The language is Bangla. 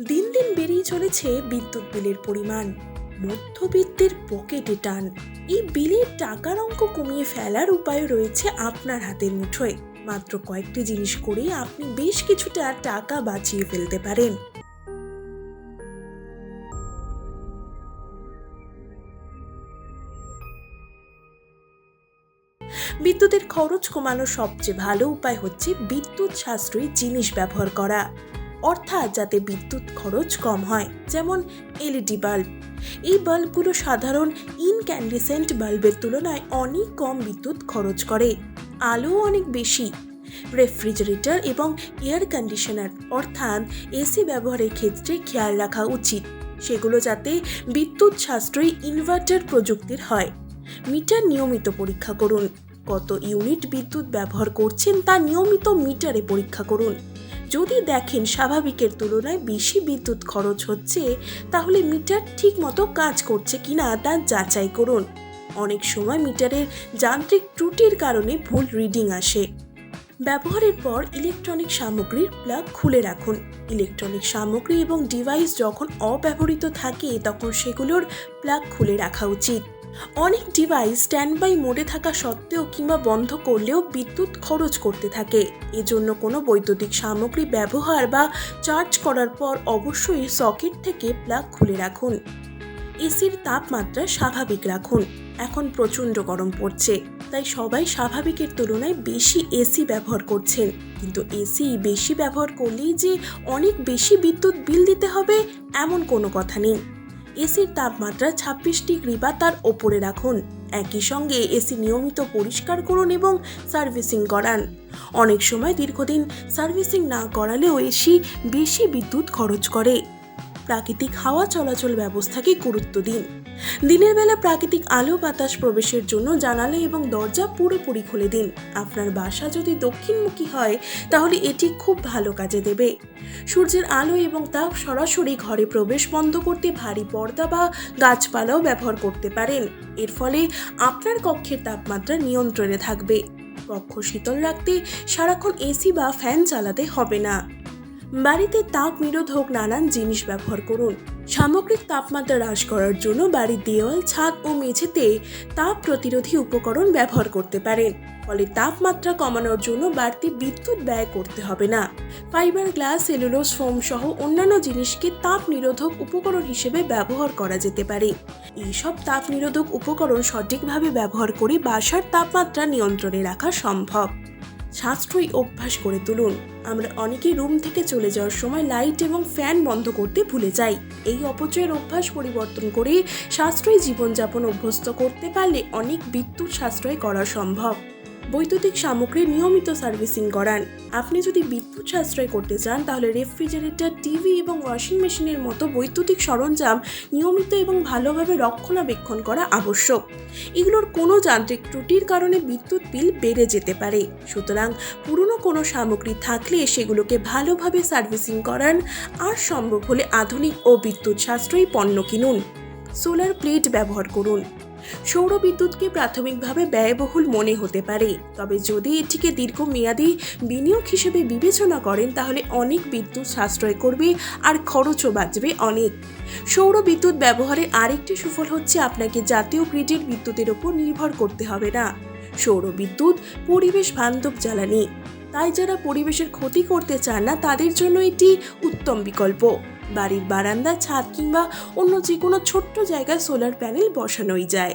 দিন দিন বেড়েই চলেছে বিদ্যুৎ বিলের পরিমাণ। মধ্যবিত্তের পকেটে টান। এই বিলের টাকার অঙ্ক কমিয়ে ফেলার উপায় রয়েছে আপনার হাতের মুঠোয়। মাত্র কয়েকটি জিনিস করে আপনি বেশ কিছুটা টাকা বাঁচিয়ে ফেলতে পারেন। বিদ্যুতের খরচ কমানোর সবচেয়ে ভালো উপায় হচ্ছে বিদ্যুৎ সাশ্রয়ী জিনিস ব্যবহার করা, অর্থাৎ যাতে বিদ্যুৎ খরচ কম হয়। যেমন এলইডি বাল্ব। এই বাল্বগুলো সাধারণ ইনক্যান্ডেসেন্ট বাল্বের তুলনায় অনেক কম বিদ্যুৎ খরচ করে, আলো অনেক বেশি। রেফ্রিজারেটর এবং এয়ার কন্ডিশনার অর্থাৎ এসি ব্যবহারের ক্ষেত্রে খেয়াল রাখা উচিত সেগুলো যাতে বিদ্যুৎ সাশ্রয়ী ইনভার্টার প্রযুক্তির হয়। মিটার নিয়মিত পরীক্ষা করুন। কত ইউনিট বিদ্যুৎ ব্যবহার করছেন তা নিয়মিত মিটারে পরীক্ষা করুন। যদি দেখেন স্বাভাবিকের তুলনায় বেশি বিদ্যুৎ খরচ হচ্ছে, তাহলে মিটার ঠিক মতো কাজ করছে কিনা তা যাচাই করুন। অনেক সময় মিটারের যান্ত্রিক ত্রুটির কারণে ভুল রিডিং আসে। ব্যবহারের পর ইলেকট্রনিক সামগ্রীর প্লাগ খুলে রাখুন। ইলেকট্রনিক সামগ্রী এবং ডিভাইস যখন অব্যবহৃত থাকে তখন সেগুলোর প্লাগ খুলে রাখা উচিত। অনেক ডিভাইস স্ট্যান্ডবাই মোডে থাকা সত্ত্বেও কিংবা বন্ধ করলেও বিদ্যুৎ খরচ করতে থাকে। এজন্য কোনো বৈদ্যুতিক সামগ্রী ব্যবহার বা চার্জ করার পর অবশ্যই সকেট থেকে প্লাগ খুলে রাখুন। এসির তাপমাত্রা স্বাভাবিক রাখুন। এখন প্রচণ্ড গরম পড়ছে, তাই সবাই স্বাভাবিকের তুলনায় বেশি এসি ব্যবহার করছেন। কিন্তু এসি বেশি ব্যবহার করলেই যে অনেক বেশি বিদ্যুৎ বিল দিতে হবে এমন কোনো কথা নেই। এসির তাপমাত্রা 26 ডিগ্রি বা তার ওপরে রাখুন। একই সঙ্গে এসি নিয়মিত পরিষ্কার করুন এবং সার্ভিসিং করান। অনেক সময় দীর্ঘদিন সার্ভিসিং না করালেও এসি বেশি বিদ্যুৎ খরচ করে। প্রাকৃতিক হাওয়া চলাচল ব্যবস্থাকে গুরুত্ব দিন। দিনের বেলা প্রাকৃতিক আলো বাতাস প্রবেশের জন্য জানালা এবং দরজা পুরোপুরি খুলে দিন। আপনার বাসা যদি দক্ষিণমুখী হয় তাহলে এটি খুব ভালো কাজে দেবে। সূর্যের আলো এবং তাপ সরাসরি ঘরে প্রবেশ বন্ধ করতে ভারী পর্দা বা গাছপালাও ব্যবহার করতে পারেন। এর ফলে আপনার কক্ষের তাপমাত্রা নিয়ন্ত্রণে থাকবে। কক্ষ শীতল রাখতে সারাক্ষণ এসি বা ফ্যান চালাতে হবে না। বাড়িতে তাপ নিরোধক নানান জিনিস ব্যবহার করুন। সামগ্রিক তাপমাত্রা হ্রাস করার জন্য বাড়ির দেওয়াল, ছাদ ও মেঝেতে তাপ প্রতিরোধী উপকরণ ব্যবহার করতে পারেন। ফলে তাপমাত্রা কমানোর জন্য বাড়তি বিদ্যুৎ ব্যয় করতে হবে না। ফাইবার গ্লাস, সেলুলোজ ফোম সহ অন্যান্য জিনিসকে তাপ নিরোধক উপকরণ হিসেবে ব্যবহার করা যেতে পারে। এইসব তাপ নিরোধক উপকরণ সঠিকভাবে ব্যবহার করে বাসার তাপমাত্রা নিয়ন্ত্রণে রাখা সম্ভব। সাশ্রয়ী অভ্যাস করে তুলুন। আমরা অনেকেই রুম থেকে চলে যাওয়ার সময় লাইট এবং ফ্যান বন্ধ করতে ভুলে যাই। এই অপচয়ের অভ্যাস পরিবর্তন করে সাশ্রয়ী জীবনযাপন অভ্যস্ত করতে পারলে অনেক বিদ্যুৎ সাশ্রয় করা সম্ভব। বৈদ্যুতিক সামগ্রী নিয়মিত সার্ভিসিং করান। আপনি যদি বিদ্যুৎ সাশ্রয় করতে চান তাহলে রেফ্রিজারেটর, টিভি এবং ওয়াশিং মেশিনের মতো বৈদ্যুতিক সরঞ্জাম নিয়মিত এবং ভালোভাবে রক্ষণাবেক্ষণ করা আবশ্যক। এগুলোর কোনো যান্ত্রিক ত্রুটির কারণে বিদ্যুৎ বিল বেড়ে যেতে পারে। সুতরাং পুরনো কোনো সামগ্রী থাকলে সেগুলোকে ভালোভাবে সার্ভিসিং করান আর সম্ভব হলে আধুনিক ও বিদ্যুৎ সাশ্রয়ী পণ্য কিনুন। সোলার প্লেট ব্যবহার করুন। সৌর বিদ্যুৎকে প্রাথমিকভাবে ব্যয়বহুল মনে হতে পারে, তবে যদি এটিকে দীর্ঘমেয়াদী বিনিয়োগ হিসেবে বিবেচনা করেন তাহলে অনেক বিদ্যুৎ সাশ্রয় করবে আর খরচও বাঁচবে অনেক। সৌর বিদ্যুৎ ব্যবহারের আরেকটি সুফল হচ্ছে আপনাকে জাতীয় গ্রিডের বিদ্যুতের উপর নির্ভর করতে হবে না। সৌর বিদ্যুৎ পরিবেশ বান্ধব জ্বালানি, তাই যারা পরিবেশের ক্ষতি করতে চান না তাদের জন্য এটি উত্তম বিকল্প। বাড়ির বারান্দা, ছাদ কিংবা অন্য যে কোনো ছোট্ট জায়গায় সোলার প্যানেল বসানোই যায়।